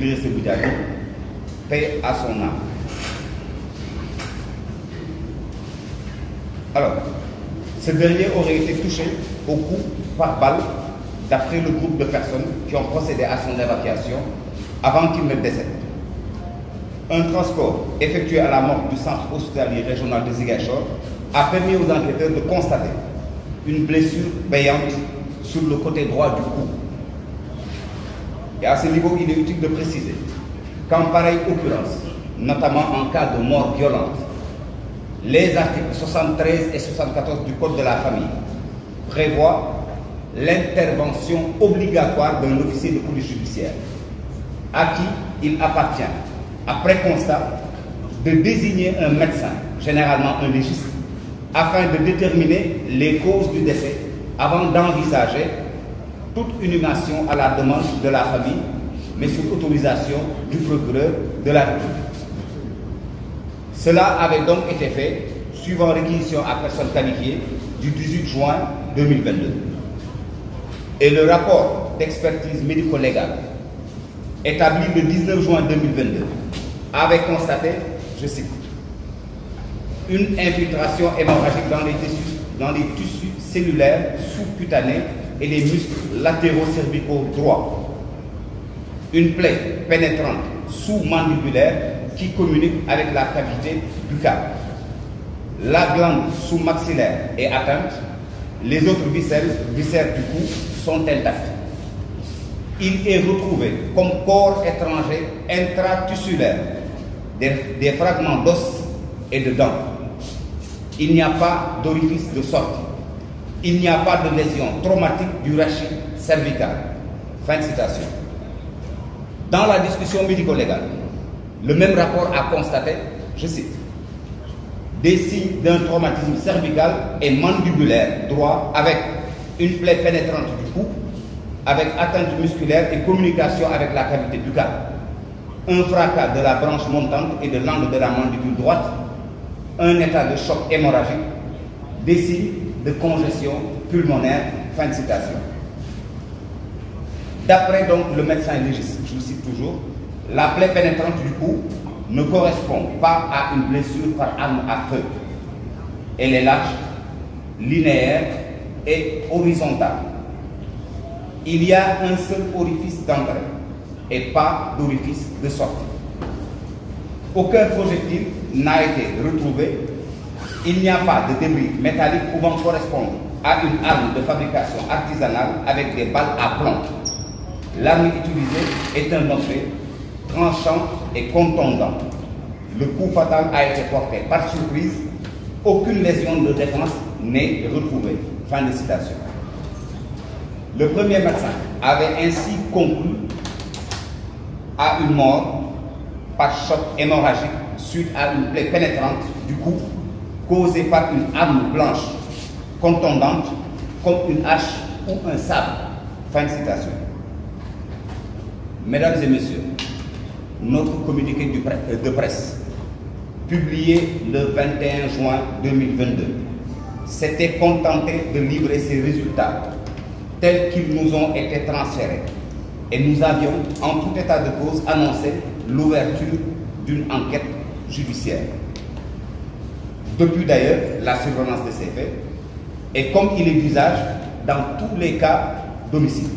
Idriss Goudiaby, paix à son âme. Alors, ce dernier aurait été touché au cou par balle, d'après le groupe de personnes qui ont procédé à son évacuation avant qu'il ne décède. Un transport effectué à la morgue du centre hospitalier régional de Ziguinchor a permis aux enquêteurs de constater une blessure béante sur le côté droit du cou. Et à ce niveau, il est utile de préciser qu'en pareille occurrence, notamment en cas de mort violente, les articles 73 et 74 du Code de la famille prévoient l'intervention obligatoire d'un officier de police judiciaire à qui il appartient, après constat, de désigner un médecin, généralement un légiste, afin de déterminer les causes du décès avant d'envisager toute inhumation à la demande de la famille, mais sous autorisation du procureur de la République. Cela avait donc été fait suivant réquisition à personne qualifiée du 18 juin 2022. Et le rapport d'expertise médico-légale établi le 19 juin 2022 avait constaté, je cite, une infiltration hémorragique dans les tissus cellulaires sous-cutanés et les muscles latéraux cervicaux droits, une plaie pénétrante sous-mandibulaire qui communique avec la cavité buccale. La glande sous-maxillaire est atteinte, les autres viscères du cou sont intacts. Il est retrouvé comme corps étranger intratusulaire des fragments d'os et de dents. Il n'y a pas d'orifice de sortie. Il n'y a pas de lésion traumatique du rachis cervical. Fin de citation. Dans la discussion médico-légale, le même rapport a constaté, je cite, des signes d'un traumatisme cervical et mandibulaire droit avec une plaie pénétrante du cou, avec atteinte musculaire et communication avec la cavité buccale, un fracas de la branche montante et de l'angle de la mandibule droite, un état de choc hémorragique, des signes de congestion pulmonaire, fin de citation. D'après donc le médecin légiste, je le cite toujours, la plaie pénétrante du cou ne correspond pas à une blessure par arme à feu. Elle est large, linéaire et horizontale. Il y a un seul orifice d'entrée et pas d'orifice de sortie. Aucun projectile n'a été retrouvé. Il n'y a pas de débris métalliques pouvant correspondre à une arme de fabrication artisanale avec des balles à plomb. L'arme utilisée est un objet tranchant et contondant. Le coup fatal a été porté par surprise. Aucune lésion de défense n'est retrouvée. Fin de citation. Le premier médecin avait ainsi conclu à une mort par choc hémorragique suite à une plaie pénétrante du cou causée par une arme blanche contondante comme une hache ou un sabre. Fin de citation. Mesdames et messieurs, notre communiqué de presse, publié le 21 juin 2022, s'était contenté de livrer ses résultats tels qu'ils nous ont été transférés. Et nous avions, en tout état de cause, annoncé l'ouverture d'une enquête judiciaire. Depuis d'ailleurs la survenance de ces faits, et comme il est d'usage dans tous les cas d'homicide.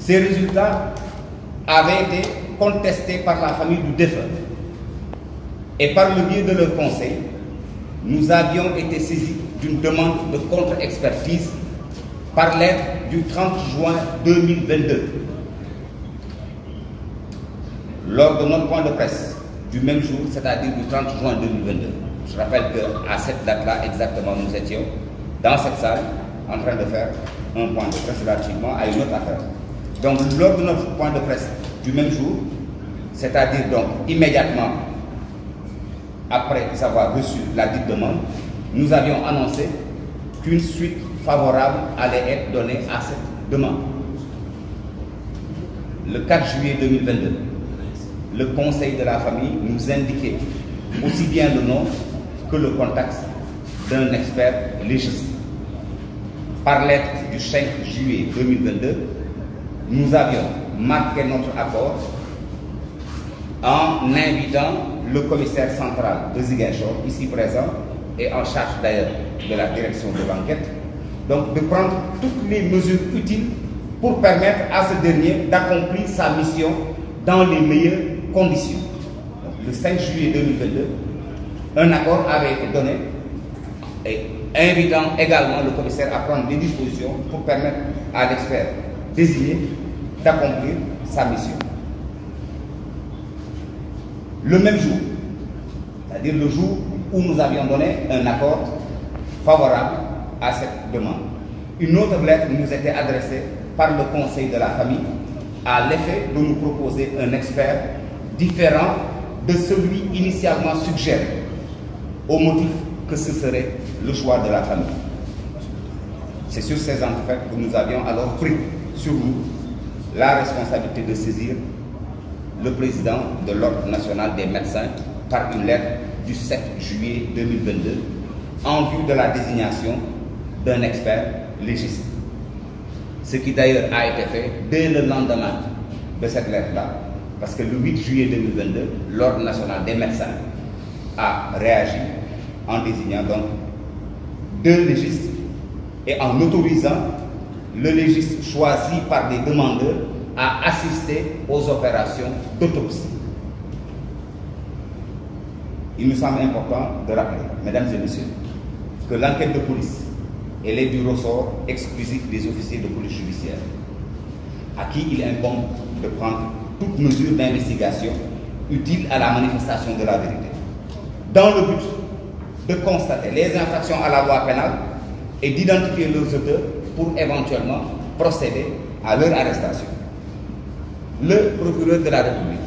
Ces résultats avaient été contestés par la famille du défunt. Et par le biais de leur conseil, nous avions été saisis d'une demande de contre-expertise par lettre du 30 juin 2022. Lors de notre point de presse du même jour, c'est-à-dire du 30 juin 2022, je rappelle qu'à cette date-là exactement, nous étions dans cette salle en train de faire un point de presse relativement à une autre affaire. Donc, lors de notre point de presse du même jour, c'est-à-dire donc immédiatement après avoir reçu la dite demande, nous avions annoncé qu'une suite favorable allait être donnée à cette demande. Le 4 juillet 2022, le conseil de la famille nous indiquait aussi bien le nom que le contact d'un expert légiste. Par lettre du 5 juillet 2022, nous avions marqué notre accord en invitant le commissaire central de Ziguinchor, ici présent, et en charge d'ailleurs de la direction de l'enquête, donc de prendre toutes les mesures utiles pour permettre à ce dernier d'accomplir sa mission dans les meilleures conditions. Donc, le 5 juillet 2022, un accord avait été donné, et invitant également le commissaire à prendre des dispositions pour permettre à l'expert désigné d'accomplir sa mission. Le même jour, c'est-à-dire le jour où nous avions donné un accord favorable à cette demande, une autre lettre nous était adressée par le Conseil de la famille à l'effet de nous proposer un expert différent de celui initialement suggéré, au motif que ce serait le choix de la famille. C'est sur ces entrefaites que nous avions alors pris sur nous la responsabilité de saisir le président de l'Ordre national des médecins par une lettre du 7 juillet 2022 en vue de la désignation d'un expert légiste. Ce qui d'ailleurs a été fait dès le lendemain de cette lettre-là, parce que le 8 juillet 2022, l'Ordre national des médecins a réagi en désignant donc deux légistes et en autorisant le légiste choisi par des demandeurs à assister aux opérations d'autopsie. Il nous semble important de rappeler, mesdames et messieurs, que l'enquête de police, elle est du ressort exclusif des officiers de police judiciaire, à qui il incombe de prendre toute mesure d'investigation utile à la manifestation de la vérité, dans le but de constater les infractions à la loi pénale et d'identifier leurs auteurs pour éventuellement procéder à leur arrestation. Le procureur de la République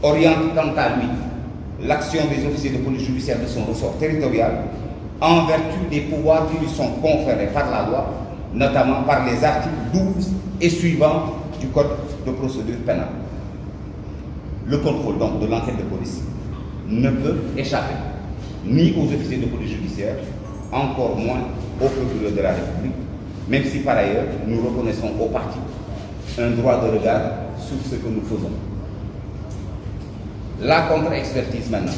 oriente quant à lui l'action des officiers de police judiciaire de son ressort territorial en vertu des pouvoirs qui lui sont conférés par la loi, notamment par les articles 12 et suivants du Code de procédure pénale. Le contrôle donc de l'enquête de police ne peut échapper ni aux officiers de police judiciaire, encore moins au procureur de la République, même si par ailleurs nous reconnaissons aux parties un droit de regard sur ce que nous faisons. La contre-expertise maintenant,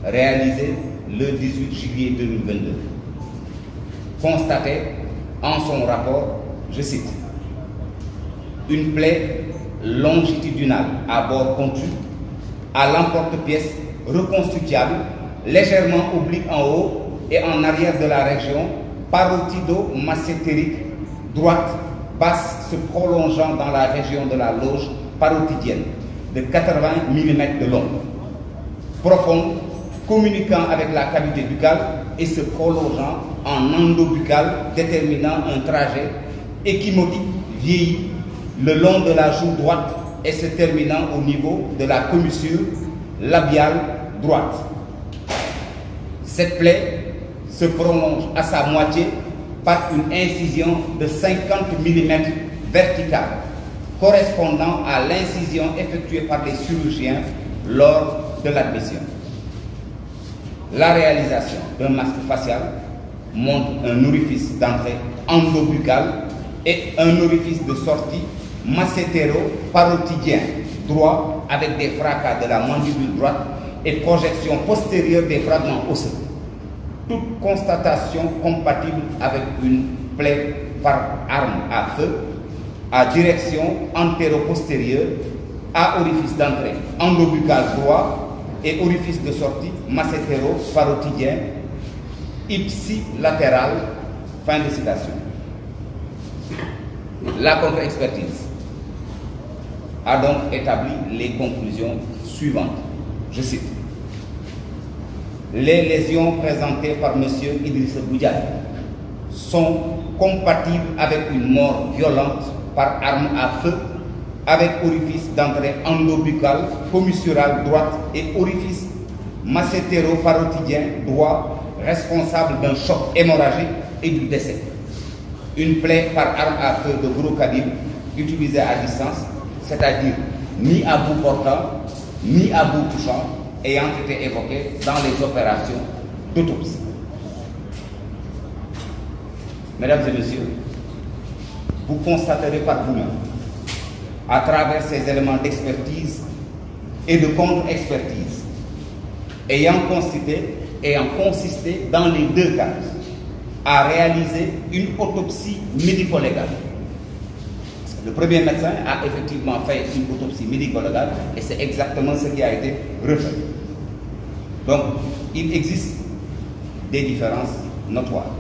réalisée le 18 juillet 2022, constatait en son rapport, je cite, une plaie longitudinale à bord contu, à l'emporte-pièce reconstituable, légèrement oblique en haut et en arrière de la région, parotido-massétérique, droite, basse, se prolongeant dans la région de la loge parotidienne, de 80 mm de long, profonde, communiquant avec la cavité buccale et se prolongeant en endobuccal, déterminant un trajet échymotique vieilli le long de la joue droite et se terminant au niveau de la commissure labiale droite. Cette plaie se prolonge à sa moitié par une incision de 50 mm verticale, correspondant à l'incision effectuée par les chirurgiens lors de l'admission. La réalisation d'un masque facial montre un orifice d'entrée endobuccal et un orifice de sortie massétéro-parotidien droit avec des fracas de la mandibule droite et projection postérieure des fragments osseux. Toute constatation compatible avec une plaie par arme à feu à direction antéro-postérieure à orifice d'entrée endobuccal droit et orifice de sortie massétéro-parotidien ipsilatéral. Fin de citation. La contre-expertise a donc établi les conclusions suivantes. Je cite. Les lésions présentées par M. Idrissa Goudiaby sont compatibles avec une mort violente par arme à feu avec orifice d'entrée endobuccal, commissural droite et orifice massétéro-parotidien droit responsable d'un choc hémorragique et du décès. Une plaie par arme à feu de gros calibre utilisée à distance, c'est-à-dire ni à bout portant, ni à bout touchant, ayant été évoquée dans les opérations d'autopsie. Mesdames et messieurs, vous constaterez par vous-même, à travers ses éléments d'expertise et de contre-expertise, ayant consisté dans les deux cas à réaliser une autopsie médico-légale. Le premier médecin a effectivement fait une autopsie médico-légale et c'est exactement ce qui a été refait. Donc, il existe des différences notoires.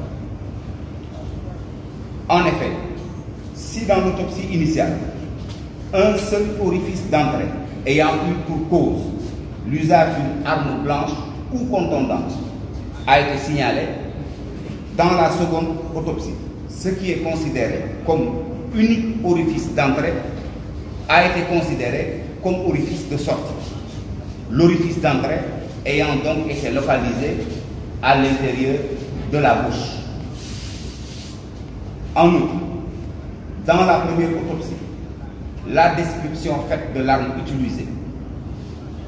En effet, si dans l'autopsie initiale, un seul orifice d'entrée ayant eu pour cause l'usage d'une arme blanche ou contondante a été signalé, dans la seconde autopsie, ce qui est considéré comme unique orifice d'entrée a été considéré comme orifice de sortie. L'orifice d'entrée ayant donc été localisé à l'intérieur de la bouche. En outre, dans la première autopsie, la description faite de l'arme utilisée,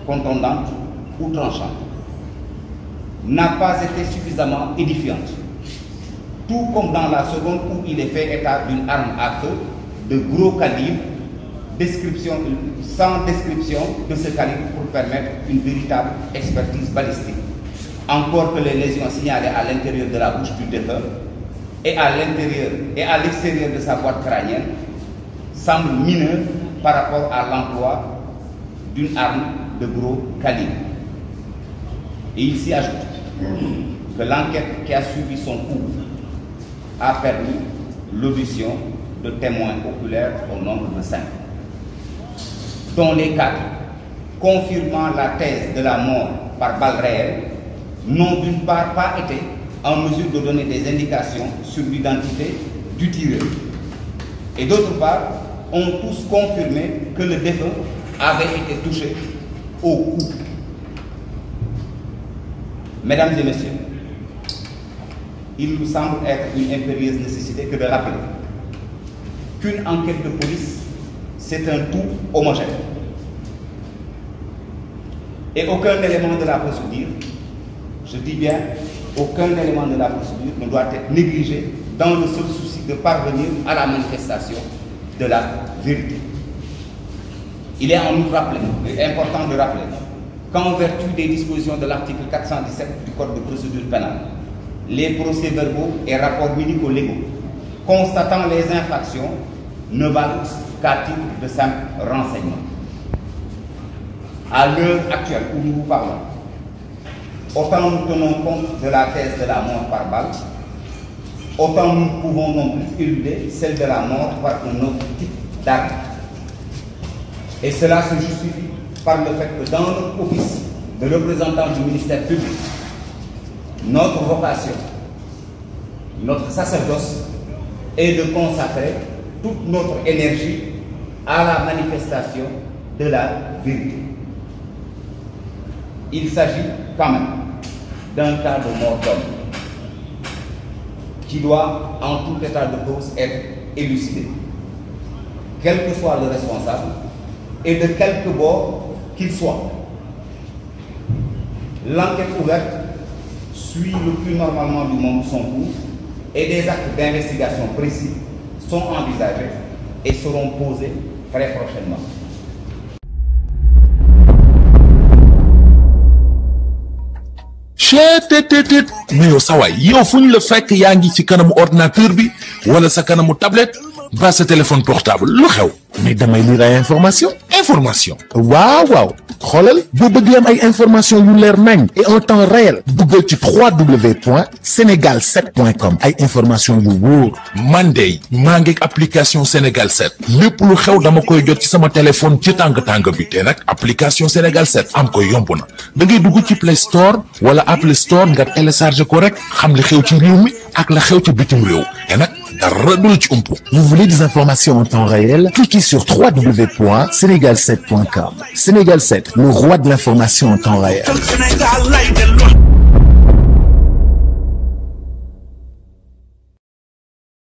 contondante ou tranchante, n'a pas été suffisamment édifiante. Tout comme dans la seconde où il est fait état d'une arme à feu de gros calibre, sans description de ce calibre pour permettre une véritable expertise balistique. Encore que les lésions signalées à l'intérieur de la bouche du défunt et à l'extérieur de sa boîte crânienne semblent mineures par rapport à l'emploi d'une arme de gros calibre. Et il s'y ajoute que l'enquête qui a suivi son cours a permis l'audition de témoins oculaires au nombre de 5, dont les 4, confirmant la thèse de la mort par balle réelle, n'ont d'une part pas été en mesure de donner des indications sur l'identité du tireur, et d'autre part ont tous confirmé que le défunt avait été touché au cou. Mesdames et messieurs, il nous semble être une impérieuse nécessité que de rappeler qu'une enquête de police, c'est un tout homogène. Et aucun élément de la procédure, je dis bien, aucun élément de la procédure ne doit être négligé dans le seul souci de parvenir à la manifestation de la vérité. Il est en outre important de rappeler qu'en vertu des dispositions de l'article 417 du Code de procédure pénale, les procès-verbaux et rapports médico-légaux constatant les infractions ne valent qu'à titre de simple renseignement. À l'heure actuelle où nous vous parlons, autant nous tenons compte de la thèse de la mort par balle, autant nous pouvons non plus éluder celle de la mort par un autre type d'arme. Et cela se justifie par le fait que dans notre office de représentant du ministère public, notre vocation, notre sacerdoce est de consacrer toute notre énergie à la manifestation de la vérité. Il s'agit quand même d'un cas de mort d'homme qui doit, en tout état de cause, être élucidé, quel que soit le responsable et de quelque bord qu'il soit. L'enquête ouverte suit le plus normalement du monde son cours et des actes d'investigation précis sont envisagés et seront posés très prochainement. mais yow sa waay yow fu ñu la fekk yaa ngi ci kanamu ordinateur bi wala sa kanamu tablette ba sa téléphone portable lu xew. mais damay lire ay information waaw xoolal boo bëgg am ay information yu leer nañ et en temps réel duggal ci www.senegal7.com ay information yu wóor. man de maa ngi application Sénégal 7 lépp lu xew dama koy jot ci sama téléphone ci tàng bi te nag application Sénégal 7 am ko yomb na da ngay dugg ci Play Store wala Apple Store nga télécharger ko rek xam li xew ci réew mi ak la xew ci bitim réew te nag dara du ci umpu. Vous voulez des informations en temps réel? Cliquez sur www.senegal7.com. Sénégal 7, le roi de l'information en temps réel.